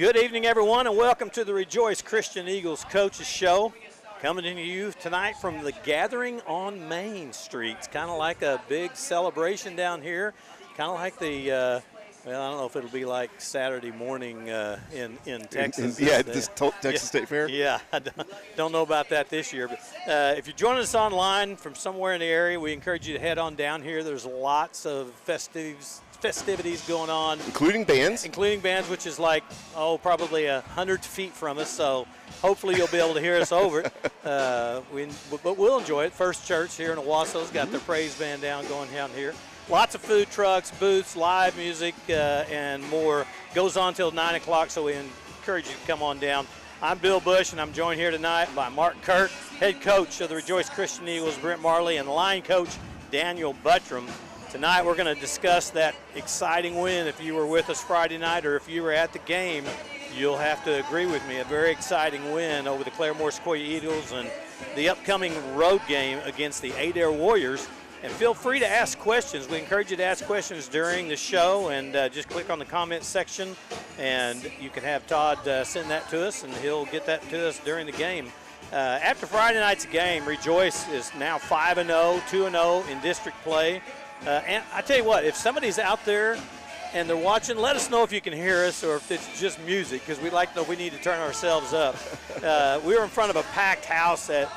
Good evening, everyone, and welcome to the Rejoice Christian Eagles Coaches Show. Coming to you tonight from the Gathering on Main Street. It's kind of like a big celebration down here. Kind of like the, well, I don't know if it'll be like Saturday morning in Texas. Texas State Fair? Yeah, I don't know about that this year. But if you're joining us online from somewhere in the area, we encourage you to head on down here. There's lots of festivities going on. Including bands? Including bands, which is like, probably 100 feet from us. So hopefully you'll be able to hear us over it. But we'll enjoy it. First Church here in Owasso's got their praise band going down here. Lots of food trucks, booths, live music, and more. Goes on till 9 o'clock, so we encourage you to come on down. I'm Bill Bush, and I'm joined here tonight by Mark Kirk, head coach of the Rejoice Christian Eagles, Brent Marley, and line coach Daniel Buttram. Tonight we're going to discuss that exciting win. If you were with us Friday night or if you were at the game, you'll have to agree with me. A very exciting win over the Claremore Sequoia Eagles and the upcoming road game against the Adair Warriors. And feel free to ask questions. We encourage you to ask questions during the show, and just click on the comment section, and you can have Todd send that to us, and he'll get that to us during the game. After Friday night's game, Rejoice is now 5-0, 2-0 in district play. And I tell you what, if somebody's out there and they're watching, let us know if you can hear us or if it's just music, because we'd like to know if we need to turn ourselves up. We were in front of a packed house at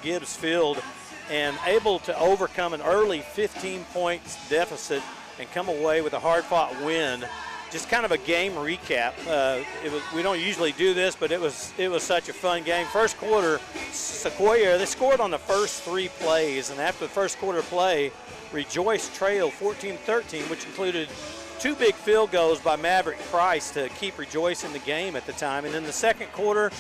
Gibbs Field and able to overcome an early 15-point deficit and come away with a hard-fought win. Just kind of a game recap. We don't usually do this, but it was such a fun game. First quarter, Sequoia, they scored on the first 3 plays, and after the first quarter play, Rejoice trailed 14-13, which included 2 big field goals by Maverick Price to keep Rejoice in the game at the time. And in the second quarter,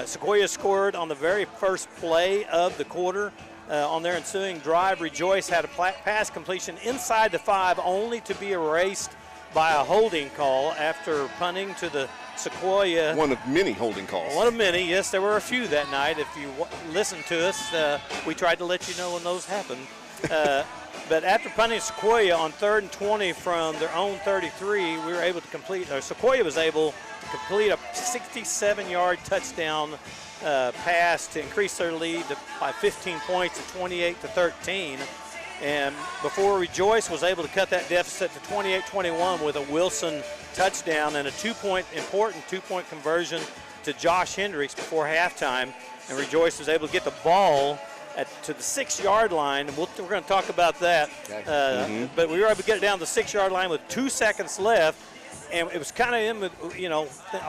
Sequoia scored on the very first play of the quarter. On their ensuing drive, Rejoice had a pass completion inside the 5, only to be erased by a holding call after punting to the Sequoia. One of many holding calls. One of many, yes. There were a few that night. If you listened to us, we tried to let you know when those happened. But after punting Sequoia on 3rd and 20 from their own 33, we were able to complete, or Sequoia was able to complete a 67-yard touchdown pass to increase their lead by 15 points to 28-13. And before Rejoice was able to cut that deficit to 28-21 with a Wilson touchdown and a important two-point conversion to Josh Hendricks before halftime. And Rejoice was able to get the ball to the 6-yard line. And we're going to talk about that. Okay. But we were able to get it down to the 6-yard line with 2 seconds left. And it was kind of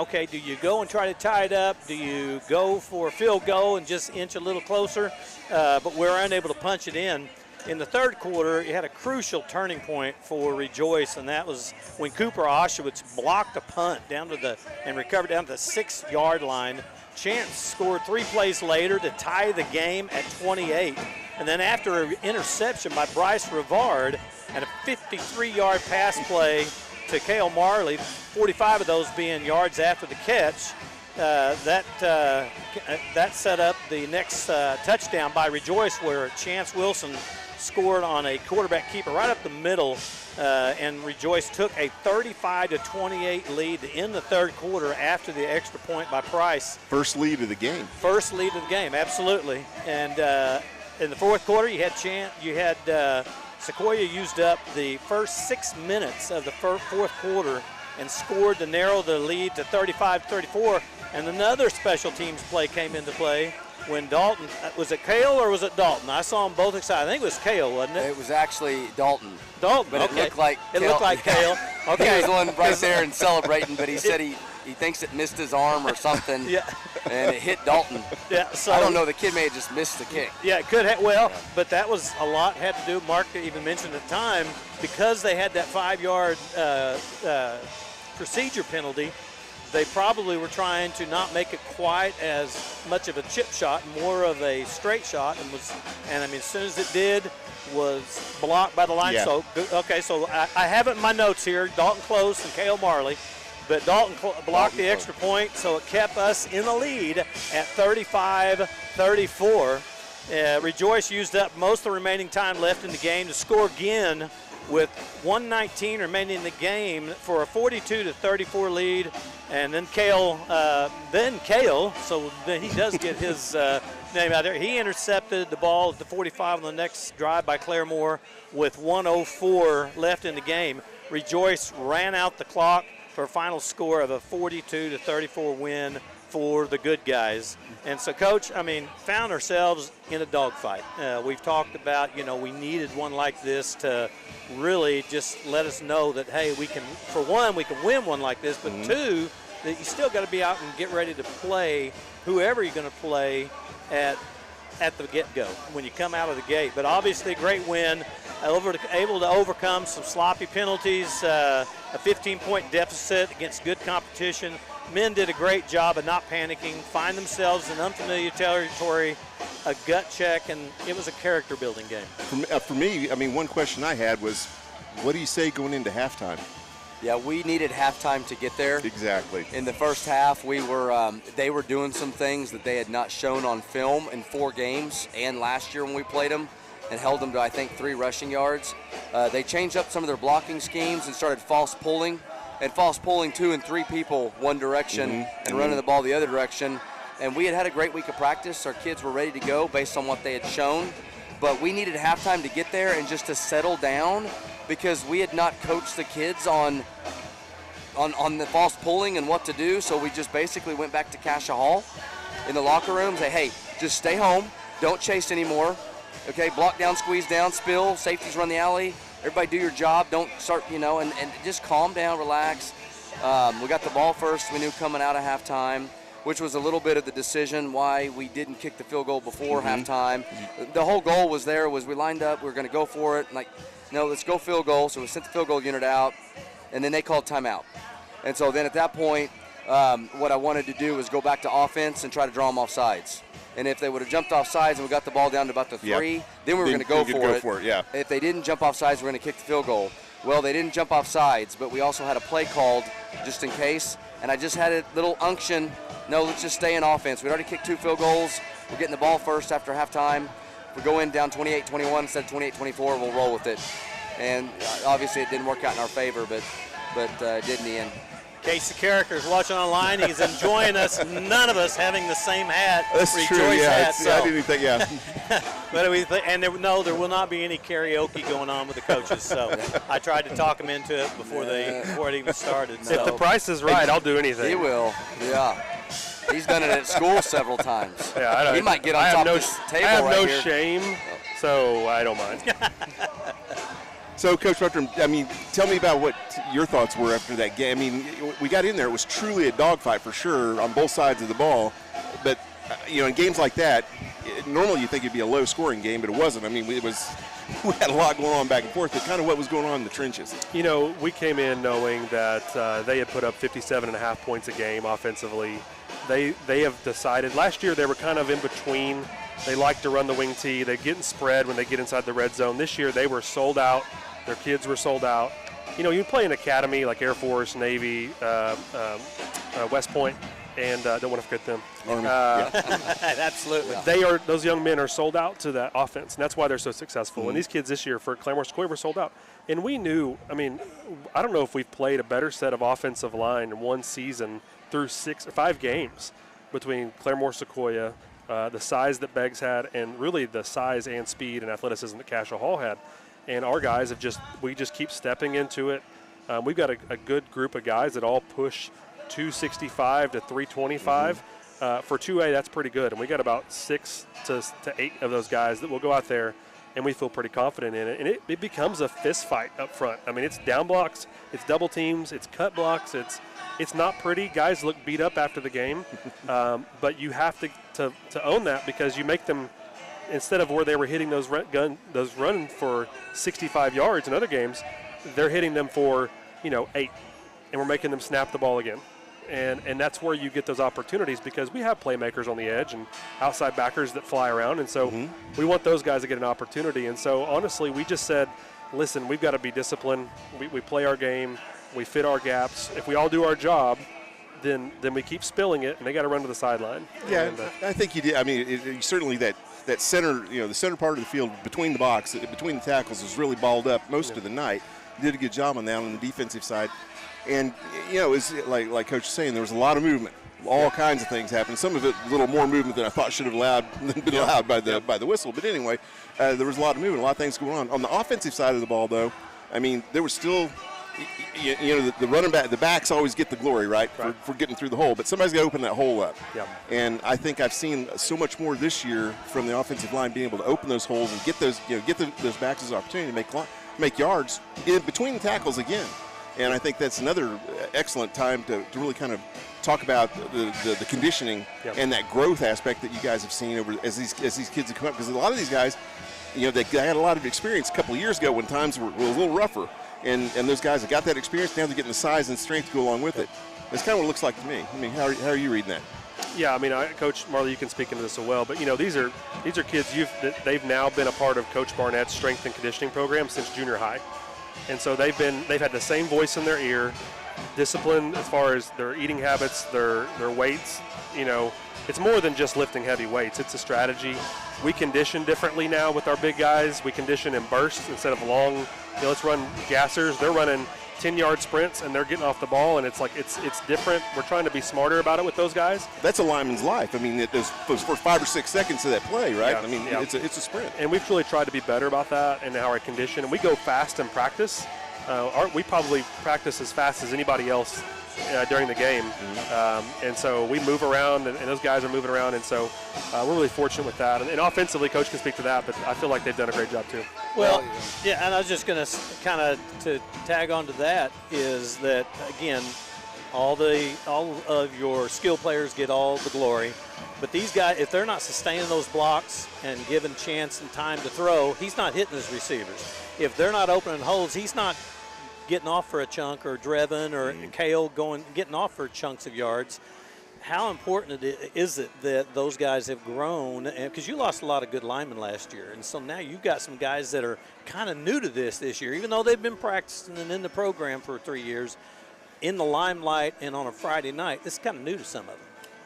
okay, do you go and try to tie it up? Do you go for a field goal and just inch a little closer? But we were unable to punch it in. In the third quarter, you had a crucial turning point for Rejoice, and that was when Cooper Oshowitz blocked a punt and recovered down to the 6-yard line. Chance scored 3 plays later to tie the game at 28. And then after an interception by Bryce Rivard and a 53-yard pass play to Cale Marley, 45 of those being yards after the catch, that set up the next touchdown by Rejoice, where Chance Wilson scored on a quarterback keeper right up the middle, and Rejoice took a 35-28 lead in the third quarter after the extra point by Price. First lead of the game. First lead of the game, absolutely. And in the fourth quarter, you had Sequoia used up the first 6 minutes of the fourth quarter and scored to narrow the lead to 35-34. And another special teams play came into play when Dalton, was it Cale or was it Dalton? I saw them both excited. I think it was Cale, wasn't it? It was actually Dalton. Dalton, but okay. It looked like Cale. It looked like Cale. Okay. He was the one right there and celebrating, but he said he thinks it missed his arm or something. Yeah. And it hit Dalton. Yeah. So I don't know. The kid may have just missed the kick. Yeah, it could have. Well, but that was a lot had to do. Mark even mentioned at the time, because they had that 5-yard procedure penalty. They probably were trying to not make it quite as much of a chip shot, more of a straight shot, and I mean, as soon as it did, was blocked by the line. Yeah. So okay, so I have it in my notes here: Dalton Close and Cale Marley, but Dalton blocked the extra point, so it kept us in the lead at 35-34. Rejoice used up most of the remaining time left in the game to score again with 1:19 remaining in the game for a 42-34 lead. And then Cale, so then he does get his name out there. He intercepted the ball at the 45 on the next drive by Claremore with 1:04 left in the game. Rejoice ran out the clock for a final score of a 42-34 win for the good guys. And so, Coach, found ourselves in a dogfight. We've talked about, we needed one like this to really just let us know that, hey, we can, for one, we can win one like this, but two, that you still got to be out and get ready to play whoever you're going to play at the get-go when you come out of the gate. But obviously, a great win, able to overcome some sloppy penalties, a 15-point deficit against good competition. Men did a great job of not panicking, find themselves in unfamiliar territory, a gut check, and it was a character-building game. For me, one question I had was, what do you say going into halftime? Yeah, we needed halftime to get there. Exactly. In the first half, they were doing some things that they had not shown on film in 4 games and last year when we played them and held them to, I think, 3 rushing yards. They changed up some of their blocking schemes and started false pulling. And false pulling 2 and 3 people one direction and running the ball the other direction. And we had a great week of practice. Our kids were ready to go based on what they had shown. But we needed halftime to get there and just to settle down because we had not coached the kids on the false pulling and what to do. So we just basically went back to Cassia Hall in the locker room, say, hey, just stay home. Don't chase anymore. Okay, block down, squeeze down, spill, safeties run the alley. Everybody do your job. Don't start, and just calm down, relax. We got the ball first, we knew coming out of halftime, which was a little bit of the decision why we didn't kick the field goal before halftime. The whole goal was we lined up, we were going to go for it. No, let's go field goal. So we sent the field goal unit out, and then they called timeout. And so then at that point, what I wanted to do was go back to offense and try to draw them off sides. And if they would have jumped off sides and we got the ball down to about the 3, then we were going to go for it. Yeah. If they didn't jump off sides, we're going to kick the field goal. Well, they didn't jump off sides, but we also had a play called just in case. And I just had a little unction, no, let's just stay in offense. We'd already kicked 2 field goals. We're getting the ball first after halftime. If we go in down 28-21 instead of 28-24, we'll roll with it. And obviously it didn't work out in our favor, but it did in the end. Casey Carricker is watching online. He's enjoying us. None of us having the same hat. That's true. Yeah, hat, I didn't think. Yeah. But there will not be any karaoke going on with the coaches. So I tried to talk them into it before it even started. If the price is right, I'll do anything. He will. Yeah. He's done it at school several times. Yeah, he might get on top of this table. I have no here. shame, so I don't mind. So, Coach Rutter, tell me about what your thoughts were after that game. We got in there. It was truly a dogfight for sure on both sides of the ball. But, in games like that, normally you think it'd be a low-scoring game, but it wasn't. We had a lot going on back and forth, but kind of what was going on in the trenches. We came in knowing that they had put up 57.5 points a game offensively. They have decided. Last year they were kind of in between. They like to run the wing tee. They get in spread when they get inside the red zone. This year they were sold out. Their kids were sold out. You play an academy like Air Force, Navy, West Point, and don't want to forget them. Army. Absolutely. Those young men are sold out to that offense, and that's why they're so successful. And these kids this year for Claremore Sequoia were sold out. And we knew, I don't know if we've played a better set of offensive line in one season through 5 games between Claremore Sequoia, the size that Beggs had, and really the size and speed and athleticism that Cassia Hall had. And our guys we just keep stepping into it. We've got a good group of guys that all push 265 to 325. For 2A, that's pretty good. And we got about 6 to 8 of those guys that will go out there, and we feel pretty confident in it. And it becomes a fist fight up front. It's down blocks, it's double teams, it's cut blocks, it's not pretty. Guys look beat up after the game, but you have to own that because you make them, instead of where they were hitting those run for 65 yards in other games, they're hitting them for 8, and we're making them snap the ball again. And that's where you get those opportunities because we have playmakers on the edge and outside backers that fly around, and so we want those guys to get an opportunity. And so honestly, we just said, listen, we've got to be disciplined. We play our game. We fit our gaps. If we all do our job, then we keep spilling it, and they got to run to the sideline. Yeah, I think you did. Certainly that that center, the center part of the field between the box, between the tackles, was really balled up most of the night. Did a good job on that on the defensive side. And, it's like Coach was saying, there was a lot of movement. All kinds of things happened. Some of it a little more movement than I thought should have been allowed by the whistle. But anyway, there was a lot of movement, a lot of things going on. On the offensive side of the ball, though, I mean, there was still – the running back, the backs always get the glory, right. For getting through the hole. But somebody's got to open that hole up. Yep. And I think I've seen so much more this year from the offensive line being able to open those holes and get those, those backs an opportunity to make yards in between the tackles again. And I think that's another excellent time to really kind of talk about the conditioning and that growth aspect that you guys have seen over as these kids have come up. Because a lot of these guys, they had a lot of experience a couple of years ago when times were a little rougher. And those guys have got that experience. Now they're getting the size and strength to go along with it. That's kind of what it looks like to me. I mean, how are you reading that? Yeah, I mean, Coach Marley, you can speak into this so well. But these are kids they've now been a part of Coach Barnett's strength and conditioning program since junior high, and so they've had the same voice in their ear, discipline as far as their eating habits, their weights. It's more than just lifting heavy weights. It's a strategy. We condition differently now with our big guys. We condition in bursts instead of long. Let's run gassers. They're running 10-yard sprints, and they're getting off the ball, and it's different. We're trying to be smarter about it with those guys. That's a lineman's life. I mean, those first 5 or 6 seconds of that play, right? Yeah, I mean, it's a sprint. And we've really tried to be better about that and how I condition. And we go fast in practice. We probably practice as fast as anybody else during the game. And so we move around, and those guys are moving around, and so we're really fortunate with that. And offensively, Coach can speak to that, but I feel like they've done a great job too. Well, yeah, and I was just going to kind of to tag on to that is that, again, all of your skill players get all the glory, but these guys, if they're not sustaining those blocks and giving chance and time to throw, he's not hitting his receivers. If they're not opening holes, he's not getting off for a chunk, or Drevin or Kale getting off for chunks of yards. How important is it that those guys have grown? Because you lost a lot of good linemen last year, and so now you've got some guys that are kind of new to this year, even though they've been practicing and in the program for 3 years, in the limelight and on a Friday night. This is kind of new to some of them.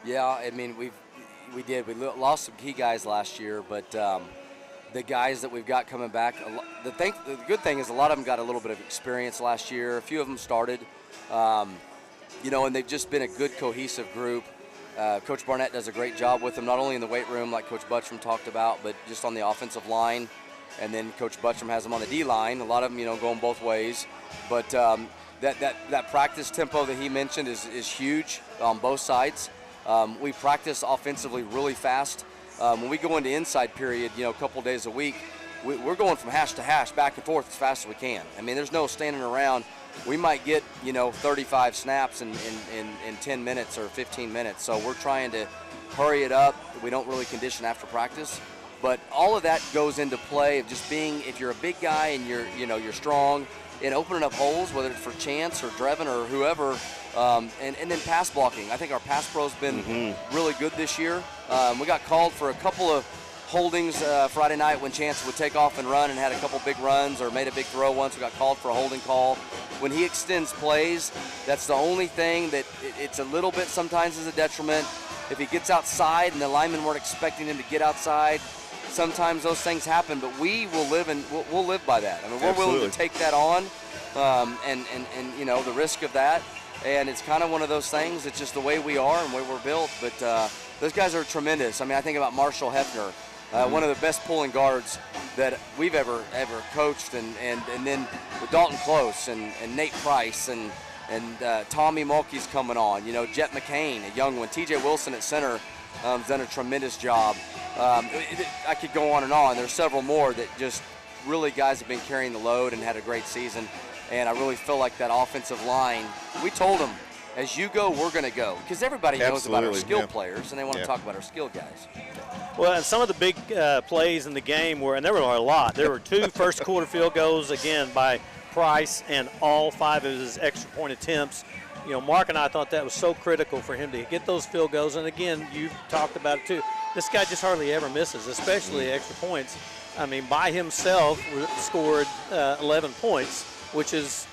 Yeah, I mean, we lost some key guys last year, but the guys that we've got coming back, the good thing is a lot of them got a little bit of experience last year. A few of them started. And they've just been a good cohesive group. Coach Barnett does a great job with them, not only in the weight room like Coach Butcham talked about, but just on the offensive line. And then Coach Butcham has them on the D-line. A lot of them, going both ways. But that practice tempo that he mentioned is huge on both sides. We practice offensively really fast. When we go into inside period, a couple days a week, we're going from hash to hash, back and forth as fast as we can. I mean, there's no standing around. We might get, 35 snaps in 10 minutes or 15 minutes. So we're trying to hurry it up. We don't really condition after practice. But all of that goes into play of just being, if you're a big guy and you're strong, and opening up holes, whether it's for Chance or Drevin or whoever, and then pass blocking. I think our pass pro's been really good this year. We got called for a couple of holdings Friday night when Chance would take off and run and had a couple big runs or made a big throw once. We got called for a holding call. When he extends plays, that's the only thing that it's a little bit sometimes is a detriment. If he gets outside and the linemen weren't expecting him to get outside, sometimes those things happen, but we'll live by that. I mean, we're willing to take that on, and the risk of that. And it's kind of one of those things. It's just the way we are and the way we're built. But those guys are tremendous. I mean, I think about Marshall Hefner, one of the best pulling guards that we've ever coached, and then with Dalton Close and Nate Price and Tommy Mulkey's coming on. Jet McCain, a young one. T.J. Wilson at center has done a tremendous job. I could go on and on. There's several more that just really guys have been carrying the load and had a great season. And I really feel like that offensive line, we told them, as you go, we're going to go. Because everybody knows about our skilled players, and they want to talk about our skilled guys. Well, and some of the big plays in the game and there were a lot. There were 2 first quarter field goals, again, by Price, and all 5 of his extra point attempts. Mark and I thought that was so critical for him to get those field goals. And, again, you talked about it, too. This guy just hardly ever misses, especially extra points. I mean, by himself scored 11 points, which is,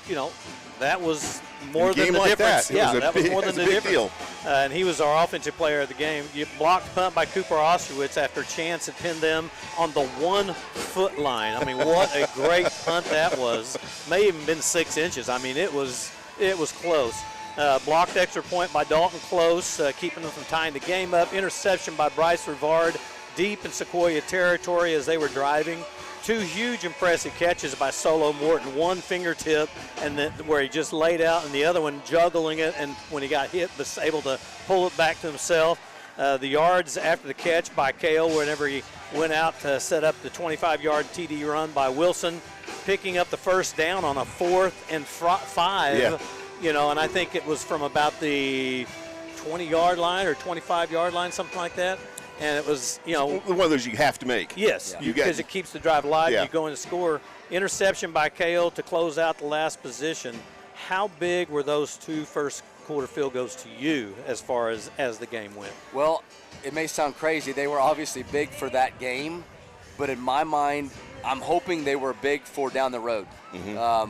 that was more than the difference. That was more than the difference. Deal. and he was our offensive player of the game. You blocked punt by Cooper Osterwitz after Chance had pinned them on the 1 foot line. I mean, what a great punt that was. May even been 6 inches. I mean, it was close. Blocked extra point by Dalton Close, keeping them from tying the game up. Interception by Bryce Rivard deep in Sequoia territory as they were driving. 2 huge impressive catches by Solo Morton, one fingertip and then where he just laid out, and the other one juggling it, and when he got hit was able to pull it back to himself. The yards after the catch by Kale whenever he went out to set up the 25-yard TD run by Wilson, picking up the first down on a 4th and 5. Yeah. You know, and I think it was from about the 20-yard line or 25-yard line, something like that. And it was, you know. One of those you have to make. Yes, Yeah. because it keeps the drive alive. Yeah. You go in to score. Interception by Kale to close out the last position. How big were those 2 first quarter field goals to you as far as the game went? Well, it may sound crazy. They were obviously big for that game, but in my mind, I'm hoping they were big for down the road,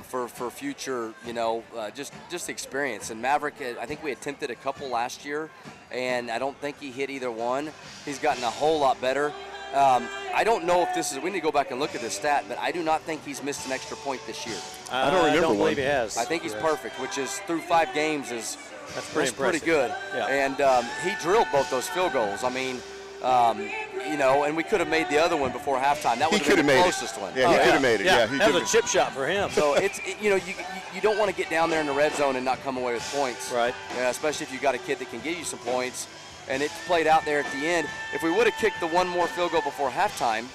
for future, you know, just experience. And Maverick, I think we attempted a couple last year, and I don't think he hit either one. He's gotten a whole lot better. I don't know if this is – we need to go back and look at this stat, but I do not think he's missed an extra point this year. I don't remember one. Believe he has. I think he's perfect, which is through 5 games is pretty good. Yeah. And he drilled both those field goals. I mean, you know, and we could have made the other one before halftime. That would have been the closest one. Yeah, he could have made it. Yeah, he that was a chip shot for him. So you know, you don't want to get down there in the red zone and not come away with points. Right. Yeah, especially if you got a kid that can give you some points. And it played out there at the end. If we would have kicked the one more field goal before halftime,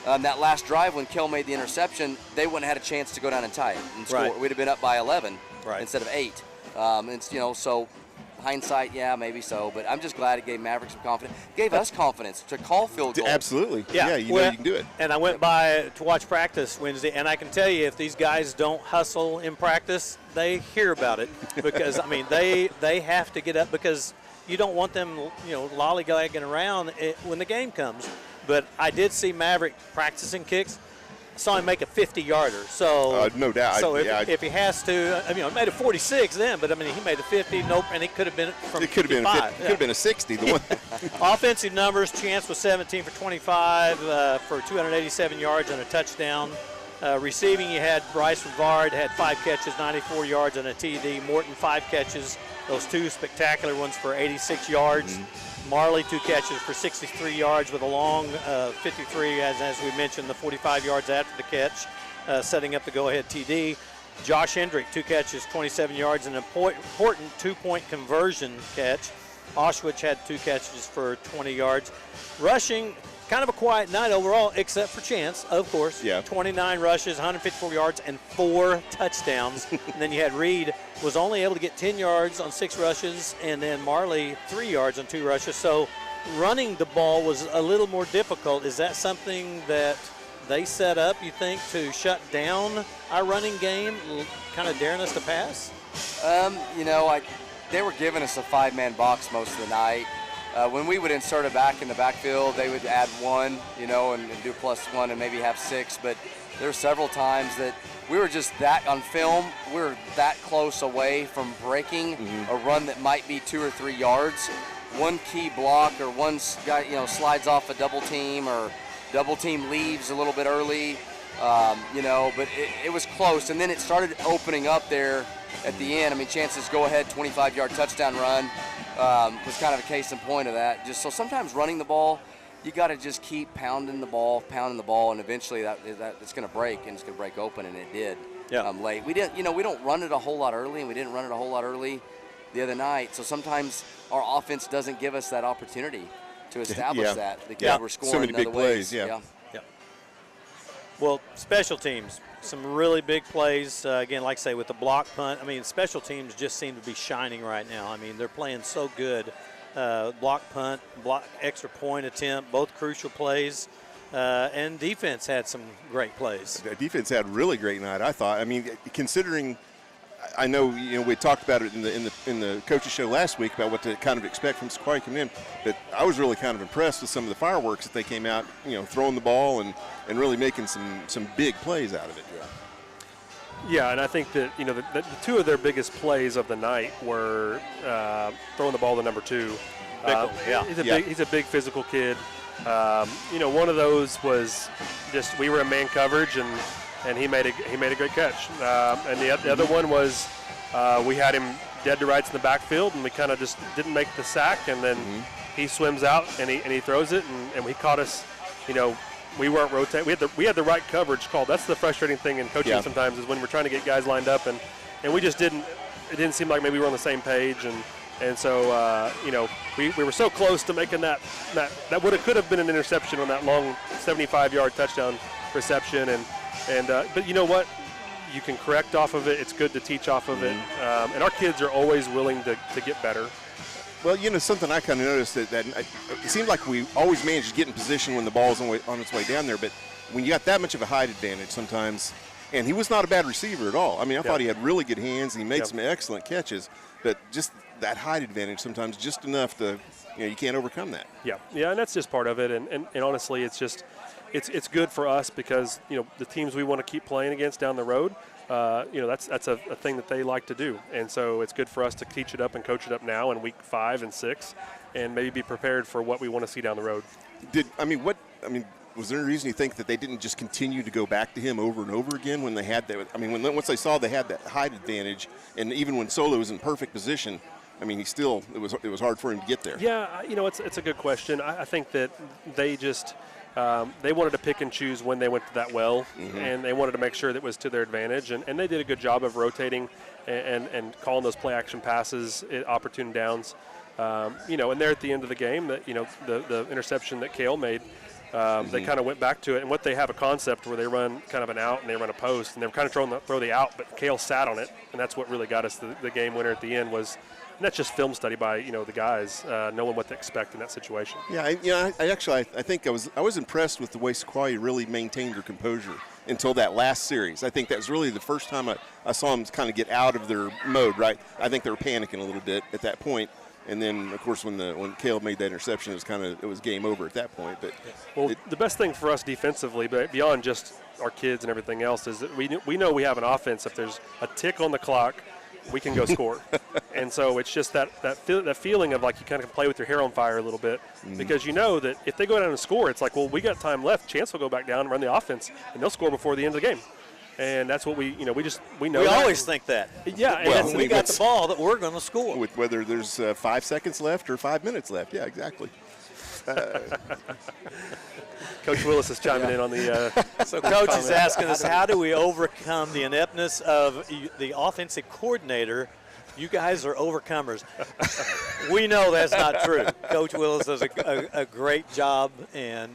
that last drive when Kel made the interception, they wouldn't have had a chance to go down and tie it and score. Right. We'd have been up by 11 instead of 8. It's, you know, so hindsight, yeah, maybe so. But I'm just glad it gave Maverick some confidence. Gave us confidence to call field goals. Absolutely. Yeah, you know you can do it. And I went by to watch practice Wednesday, and I can tell you if these guys don't hustle in practice, they hear about it because, I mean, they have to get up because you don't want them, you know, lollygagging around when the game comes. But I did see Maverick practicing kicks. I saw him make a 50-yarder. So no doubt. So if he has to, I mean, he made a 46 then, but I mean, he made a 50. Nope, and it could have been from 55. It could have been a 60. The one. Offensive numbers: Chance was 17 for 25 for 287 yards and a touchdown. Receiving, you had Bryce Rivard had 5 catches, 94 yards and a TD. Morton 5 catches, those 2 spectacular ones for 86 yards. Marley 2 catches for 63 yards with a long 53, as we mentioned, the 45 yards after the catch, setting up the go-ahead TD. Josh Hendrick 2 catches, 27 yards, an important 2-point conversion catch. Auschwitz had 2 catches for 20 yards. Rushing, kind of a quiet night overall, except for Chance, of course. Yeah. 29 rushes, 154 yards, and 4 touchdowns. And then you had Reed was only able to get 10 yards on 6 rushes, and then Marley 3 yards on 2 rushes. So running the ball was a little more difficult. Is that something that they set up, you think, to shut down our running game, kind of daring us to pass? You know, they were giving us a 5-man box most of the night. When we would insert a back in the backfield, they would add 1, you know, and do +1 and maybe have 6. But there were several times that we were just that on film. We were that close away from breaking a run that might be 2 or 3 yards. One key block or one guy, you know, slides off a double team or double team leaves a little bit early, you know. But it was close, and then it started opening up there at the end. I mean, Chance's go-ahead 25-yard touchdown run was kind of a case in point of that. Just so sometimes running the ball, you got to just keep pounding the ball, and eventually it's going to break, and it's going to break open, and it did. Late. We didn't, you know, we don't run it a whole lot early, and we didn't run it a whole lot early the other night. So sometimes our offense doesn't give us that opportunity to establish that because we're scoring so many big other plays. ways. Well, special teams, some really big plays. Again, like I say, with the block punt, I mean, special teams just seem to be shining right now. I mean, they're playing so good. Block punt, block extra point attempt, both crucial plays. And defense had some great plays. The defense had a really great night, I thought. I mean, considering, I know, you know, we talked about it in the coaches show last week about what to kind of expect from Sequoia coming in, but I was really kind of impressed with some of the fireworks that they came out, you know, throwing the ball and really making some big plays out of it. Yeah, and I think that, the two of their biggest plays of the night were throwing the ball to number 2. He's a big physical kid. One of those was just we were in man coverage, and he made a great catch. And the other one was we had him dead to rights in the backfield, and we kind of just didn't make the sack, and then he swims out and he throws it, and he caught us. We weren't rotating. We had the right coverage called. That's the frustrating thing in coaching sometimes is when we're trying to get guys lined up, and we just didn't. It didn't seem like maybe we were on the same page, and so we were so close to making that could have been an interception on that long 75-yard touchdown reception, but you know what? You can correct off of it. It's good to teach off of it, and our kids are always willing to get better. Well, something I kind of noticed that it seemed like we always managed to get in position when the ball was on its way down there, but when you got that much of a height advantage sometimes, and he was not a bad receiver at all. I mean, I thought he had really good hands, and he made some excellent catches, but just that height advantage sometimes just enough to, you can't overcome that. Yeah, and that's just part of it, and honestly, it's just it's good for us because, the teams we want to keep playing against down the road, that's a thing that they like to do. And so it's good for us to teach it up and coach it up now in week 5 and 6 and maybe be prepared for what we want to see down the road. Was there any reason you think that they didn't just continue to go back to him over and over again when they had that? Once they saw they had that height advantage, and even when Solo was in perfect position, it was hard for him to get there. Yeah, it's a good question. I think that they just they wanted to pick and choose when they went to that well, and they wanted to make sure that it was to their advantage, and they did a good job of rotating and calling those play action passes, opportune downs. And there at the end of the game, that the interception that Cale made. They kind of went back to it, and what they have a concept where they run kind of an out and they run a post, and they're kind of throw the out, but Cale sat on it, and that's what really got us the game winner at the end was. And that's just film study by the guys knowing what to expect in that situation. Yeah, I think I was impressed with the way Sequoia really maintained their composure until that last series. I think that was really the first time I saw them kind of get out of their mode. Right, I think they were panicking a little bit at that point. And then, of course, when Caleb made that interception, it was game over at that point. But the best thing for us defensively, but beyond just our kids and everything else, is that we know we have an offense. If there's a tick on the clock, we can go score. And so it's just that feeling of like you kind of play with your hair on fire a little bit because you know that if they go down and score, it's like, well, we got time left. Chance will go back down and run the offense, and they'll score before the end of the game. And that's what we know. We always think that. Yeah, and we got the ball that we're going to score. With whether there's 5 seconds left or 5 minutes left. Yeah, exactly. Coach Willis is chiming in on the. So Coach is asking us, how do we overcome the ineptness of the offensive coordinator? You guys are overcomers. We know that's not true. Coach Willis does a great job and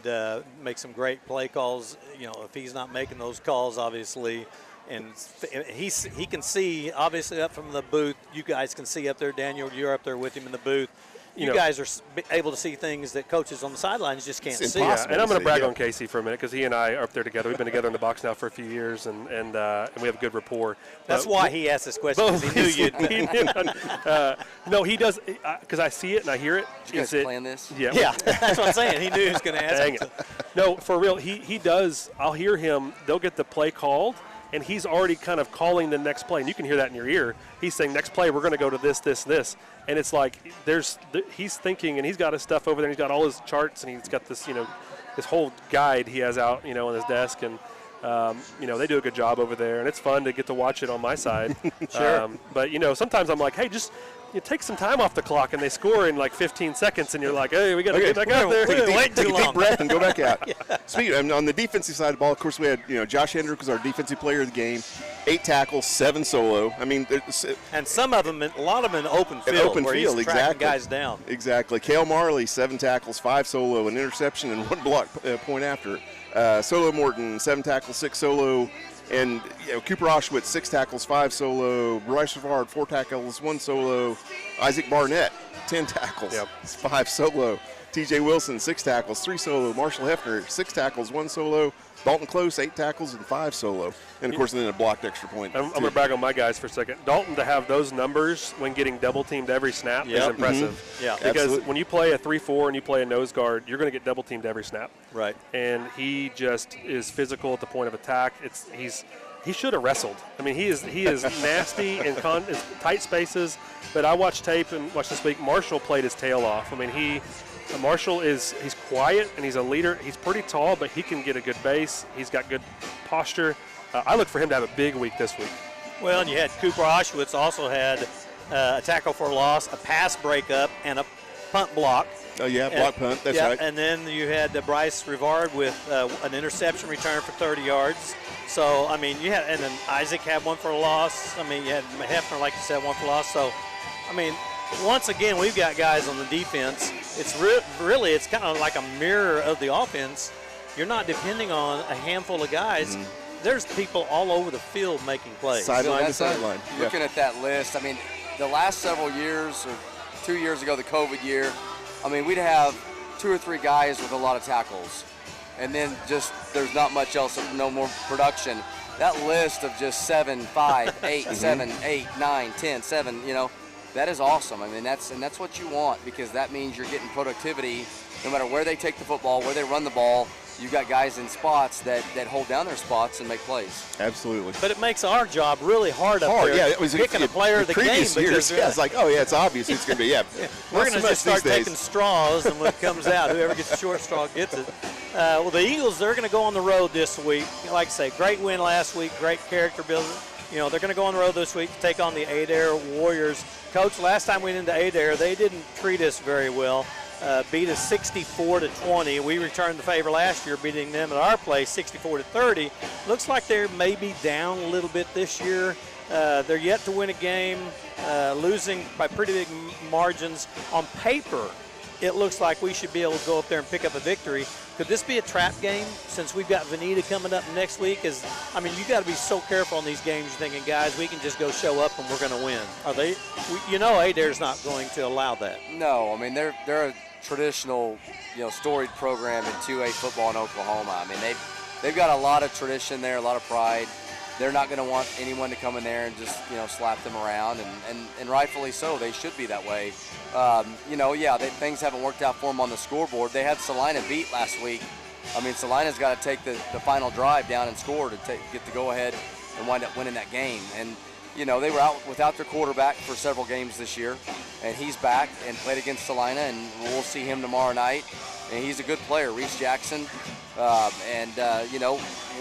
makes some great play calls. If he's not making those calls, obviously, and he can see, obviously, up from the booth. You guys can see up there. Daniel, you're up there with him in the booth. You guys are able to see things that coaches on the sidelines just can't see. Yeah, and I'm going to brag on Casey for a minute because he and I are up there together. We've been together in the box now for a few years, and we have a good rapport. That's why he asked this question, because he knew you'd. No, he does, because I see it and I hear it. Did you guys plan this? Yeah, that's what I'm saying. He knew he was going to ask. Dang it. No, for real, he does. I'll hear him. They'll get the play called, and he's already kind of calling the next play, and you can hear that in your ear. He's saying, next play, we're going to go to this, this, this. And it's like he's thinking, and he's got his stuff over there, and he's got all his charts, and he's got this, this whole guide he has out, on his desk. And, they do a good job over there, and it's fun to get to watch it on my side. Sure. But, sometimes I'm like, hey, just take some time off the clock, and they score in like 15 seconds, and you're like, hey, we got to get back out there. Take a deep breath and go back out. Speaking on the defensive side of the ball, of course, we had Josh Hendrick was our defensive player of the game, 8 tackles, 7 solo. And some of them, a lot of them in open field, where he's tracking guys down. Exactly. Cale Marley, 7 tackles, 5 solo, an interception, and 1 block point after. Solo Morton, 7 tackles, 6 solo. And Cooper Auschwitz, 6 tackles, 5 solo. Bryce Savard, 4 tackles, 1 solo. Isaac Barnett, 10 tackles, 5 solo. TJ Wilson, 6 tackles, 3 solo. Marshall Hefner, 6 tackles, 1 solo. Dalton Close, 8 tackles and 5 solo. And, of course, then a blocked extra point. I'm going to brag on my guys for a second. Dalton, to have those numbers when getting double-teamed every snap is impressive. Mm-hmm. Yeah, because absolutely. when you play a 3-4 and you play a nose guard, you're going to get double-teamed every snap. Right. And he just is physical at the point of attack. he should have wrestled. I mean, he is nasty in tight spaces. But I watched tape and watched this week. Marshall played his tail off. I mean, Marshall he's quiet and he's a leader. He's pretty tall, but he can get a good base. He's got good posture. I look for him to have a big week this week. Well, and you had Cooper Auschwitz also had a tackle for loss, a pass breakup, and a punt block. Oh, yeah, block punt. That's right. And then you had Bryce Rivard with an interception return for 30 yards. So, I mean, and then Isaac had one for a loss. I mean, you had Hefner, like you said, one for loss. So, I mean, once again, we've got guys on the defense. It's really, it's kind of like a mirror of the offense. You're not depending on a handful of guys. Mm-hmm. There's people all over the field making plays. Sideline to sideline. Looking at that list, I mean, the last several years, or 2 years ago, the COVID year, I mean, we'd have 2 or 3 guys with a lot of tackles. And then just there's not much else, no more production. That list of just 7, 5, 8, 7, 8, 9, 10, 7, that is awesome. I mean, that's what you want, because that means you're getting productivity no matter where they take the football, where they run the ball. You've got guys in spots that hold down their spots and make plays. Absolutely. But it makes our job really hard up there. Yeah, it was picking a player of the game. Years, it's like, it's obvious it's going to be, We're going to just start taking straws, and when it comes out, whoever gets the short straw gets it. Well, the Eagles, they're going to go on the road this week. Like I say, great win last week, great character building. They're going to go on the road this week to take on the Adair Warriors. Coach, last time we went into Adair, they didn't treat us very well. Beat us 64-20. We returned the favor last year, beating them at our place 64-30. Looks like they're maybe down a little bit this year. They're yet to win a game, losing by pretty big margins. On paper, it looks like we should be able to go up there and pick up a victory. Could this be a trap game since we've got Veneta coming up next week? You got to be so careful in these games. You're thinking, guys, we can just go show up and we're going to win. Are they? Adair's not going to allow that. No, I mean they're a traditional, storied program in 2A football in Oklahoma. I mean they've got a lot of tradition there, a lot of pride. They're not going to want anyone to come in there and just slap them around, and rightfully so. They should be that way. Things haven't worked out for them on the scoreboard. They had Salina beat last week. I mean, Salina's got to take the final drive down and score to get the go-ahead and wind up winning that game. And, they were out without their quarterback for several games this year, and he's back and played against Salina, and we'll see him tomorrow night. And he's a good player, Reese Jackson. We'll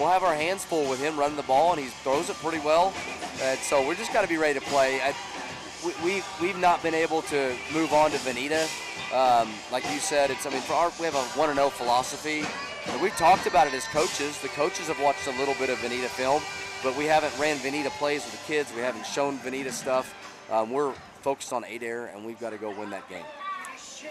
have our hands full with him running the ball, and he throws it pretty well. And so we're just got to be ready to play. We've not been able to move on to Veneta. Like you said, we have a 1-0 philosophy. And we've talked about it as coaches. The coaches have watched a little bit of Veneta film, but we haven't ran Veneta plays with the kids. We haven't shown Veneta stuff. We're focused on Adair, and we've got to go win that game.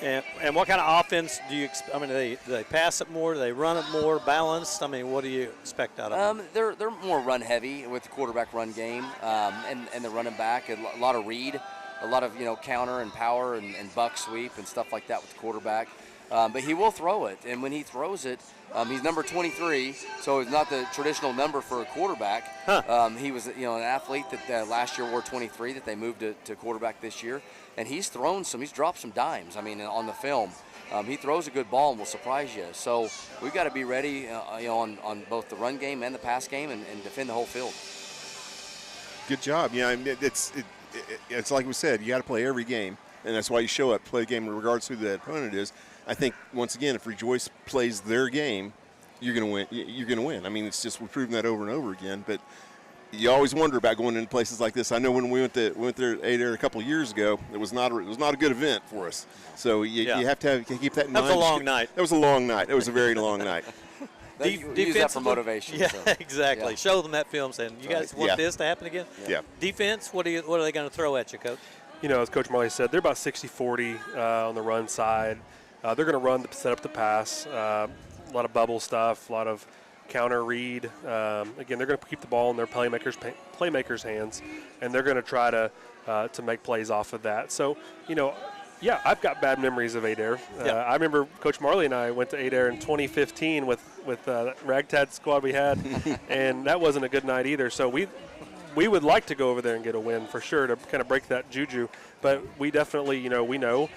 And what kind of offense do you expect? Do they pass it more? Do they run it more balanced? What do you expect out of them? They're more run heavy with the quarterback run game, and the running back. A lot of read, a lot of counter and power and buck sweep and stuff like that with the quarterback. But he will throw it, and when he throws it, he's number 23, so it's not the traditional number for a quarterback. He was an athlete that last year wore 23 that they moved to quarterback this year, and he's dropped some dimes. On the film, he throws a good ball and will surprise you. So we've got to be ready, on both the run game and the pass game, and defend the whole field. Good job. It's like we said, you got to play every game, and that's why you show up, play the game in regards to who the opponent is. I think, once again, if Rejoice plays their game, you're going to win. You're going to win. It's just we've proven that over and over again. But you always wonder about going into places like this. I know when we went there at Adair a couple of years ago, it was not a good event for us. So you have to keep that in mind. That was a long night. That was a long night. It was a very long night. Use that for motivation. Yeah, so. exactly. Yeah. Show them that film saying, you guys want this to happen again? Yeah. Defense, what are they going to throw at you, Coach? As Coach Marley said, they're about 60-40 on the run side. They're going to run to set up the pass. A lot of bubble stuff, a lot of counter read. Again, they're going to keep the ball in their playmakers' hands, and they're going to try to make plays off of that. So, I've got bad memories of Adair. I remember Coach Marley and I went to Adair in 2015 with that ragtag squad we had, and that wasn't a good night either. So we would like to go over there and get a win for sure to kind of break that juju. But we definitely, we know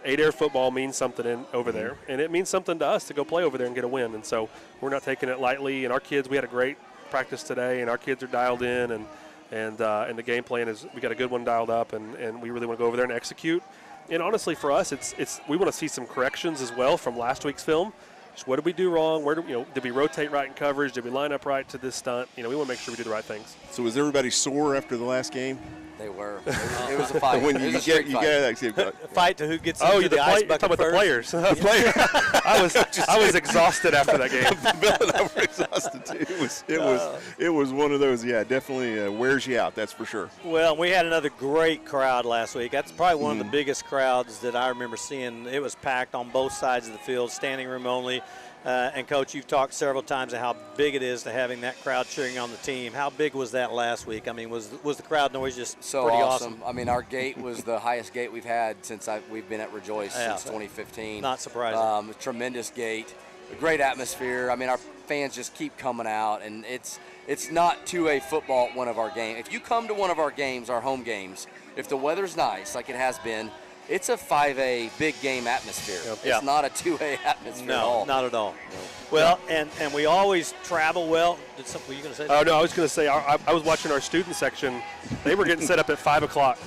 Adair football means something over there, and it means something to us to go play over there and get a win. And so we're not taking it lightly. And our kids, we had a great practice today, and our kids are dialed in, and the game plan is we got a good one dialed up, and we really want to go over there and execute. And honestly, for us, it's we want to see some corrections as well from last week's film. Just what did we do wrong? Where did we rotate right in coverage? Did we line up right to this stunt? We want to make sure we do the right things. So was everybody sore after the last game? They were. It was a fight. When you get fight to who gets Oh, into the ice bucket about the players. the player. I was exhausted after that game. Bill and I were exhausted too. It was one of those. Yeah, definitely wears you out. That's for sure. Well, we had another great crowd last week. That's probably one of the biggest crowds that I remember seeing. It was packed on both sides of the field, standing room only. And, Coach, you've talked several times about how big it is to having that crowd cheering on the team. How big was that last week? I mean, was the crowd noise just so pretty awesome? I mean, our gate was the highest gate we've had since we've been at Rejoice since 2015. Not surprising. A tremendous gate, a great atmosphere. I mean, our fans just keep coming out, and it's not to a football one of our games. If you come to one of our games, our home games, if the weather's nice, like it has been, it's a 5A big game atmosphere. It's not a 2A atmosphere at all. No, not at all. No. Well, and we always travel well. Were you going to say that? Oh, no, I was going to say, I was watching our student section. They were getting set up at 5 o'clock.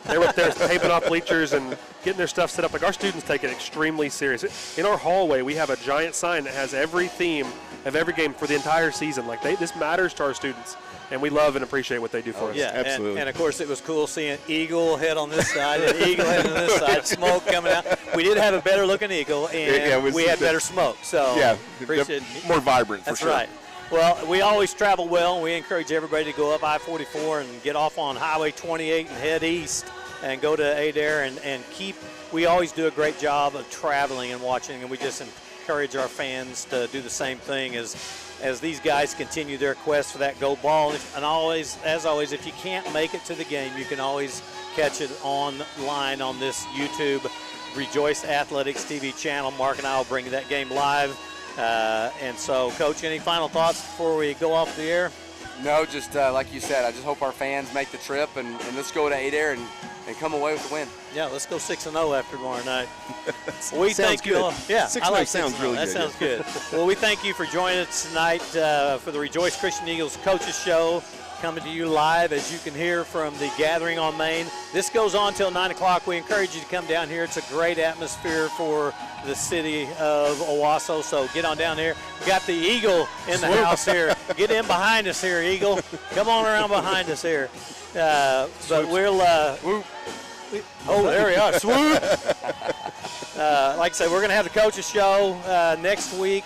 They were up there taping off bleachers and getting their stuff set up. Like, our students take it extremely serious. In our hallway, we have a giant sign that has every theme of every game for the entire season. Like, this matters to our students. And we love and appreciate what they do for us. Yeah, absolutely. And of course, it was cool seeing Eagle head on this side and Eagle head on this side, smoke coming out. We did have a better looking Eagle, and we had better smoke. So appreciate it. More vibrant, for That's sure. Right. Well, we always travel well, and we encourage everybody to go up I-44 and get off on Highway 28 and head east and go to Adair and keep. We always do a great job of traveling and watching, and we just encourage our fans to do the same thing as these guys continue their quest for that gold ball. And always, as always, if you can't make it to the game, you can always catch it online on this YouTube Rejoice Athletics TV channel. Mark and I will bring you that game live. And so, Coach, any final thoughts before we go off the air? No, just like you said, I just hope our fans make the trip and let's go to Adair and come away with the win. Yeah, let's go 6-0 after tomorrow night. We thank you all. Yeah, 6-0 I like sounds 6-0. really that good. That sounds good. Well, we thank you for joining us tonight for the Rejoice Christian Eagles Coaches Show, coming to you live, as you can hear, from the Gathering on Main. This goes on till 9 o'clock. We encourage you to come down here. It's a great atmosphere for the city of Owasso, so get on down here. We got the Eagle in the house here. Get in behind us here, Eagle. Come on around behind us here. But we'll there we are. Swoop. Like I said, we're going to have the coaches show next week.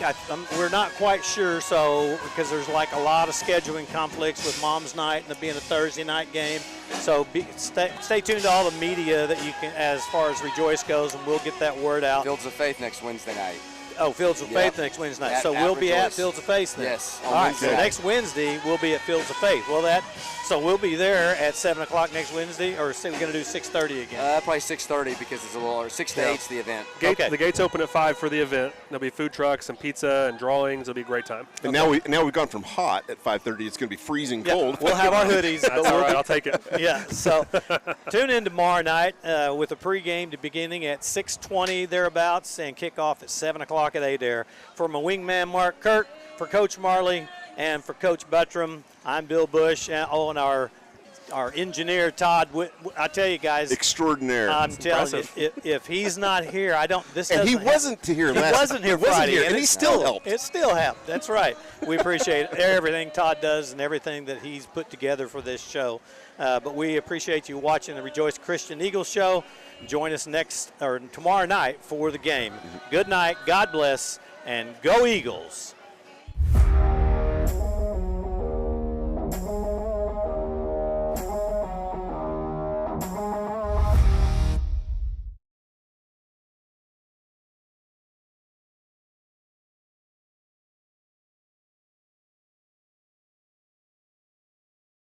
We're not quite sure, so because there's like a lot of scheduling conflicts with Mom's Night and it being a Thursday night game. So stay tuned to all the media that you can, as far as Rejoice goes, and we'll get that word out. Fields of Faith next Wednesday night. Oh, Fields of Faith next Wednesday night. So we'll be at Fields of Faith then. Yes. All right. So next Wednesday we'll be at Fields of Faith. So we'll be there at 7 o'clock next Wednesday, or we're going to do 6:30 again. Probably 6:30 because it's a little, or 6 to 8's the event. The gates open at 5 for the event. There'll be food trucks and pizza and drawings. It'll be a great time. And now we've gone from hot at 5:30. It's going to be freezing cold. We'll have our hoodies. That's all right. I'll take it. Yeah. So tune in tomorrow night with a pregame beginning at 6:20 thereabouts and kick off at 7 o'clock at Adair. For my wingman Mark Kirk, for Coach Marley, and for Coach Buttram, I'm Bill Bush. And our engineer Todd. I tell you guys, extraordinaire. I'm telling you, if he's not here, I don't. This and he wasn't here last. He wasn't here Friday, and he still helped. It still helped. That's right. We appreciate everything Todd does and everything that he's put together for this show. But we appreciate you watching the Rejoice Christian Eagles show. Join us tomorrow night for the game. Good night. God bless, and go Eagles.